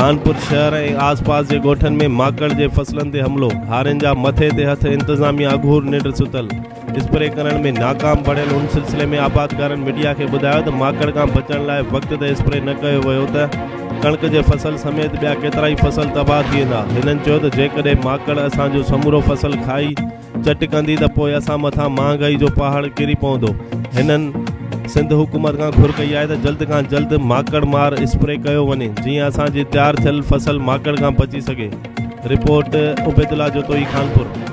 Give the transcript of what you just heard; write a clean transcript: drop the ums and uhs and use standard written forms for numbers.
खानपुर शहर ऐं आसपास जे ॻोठनि में माकड़ जे फसलनि ते हमिलो, हारियुनि जा मथे ते हथ, इंतज़ामिया अघूर निंड सुतल, स्प्रे करण में नाकाम पड़ियल। उन सिलसिले में आबादकारनि मीडिया खे ॿुधायो त माकड़ खां बचण लाइ वक़्त ते स्प्रे न कयो वियो त कणिक जे फसल समेत ॿिया केतिरा ई फसल तबाह थी वेंदा। हिननि चयो त जेकॾहिं माकड़ असांजो समूरो फसल खाई चट कंदी त पोइ असां मथां महांगाई जो पहाड़ किरी पवंदो। हिननि सिंध हुकूमत खां घुर कई आहे त जल्द खां जल्द माकड़ मार स्प्रे कयो वञे, जीअं असांजी तैयार थियल फसल माकड़ खां बची सघे। रिपोर्ट उबैदुल्ला जोतोई, खानपुर।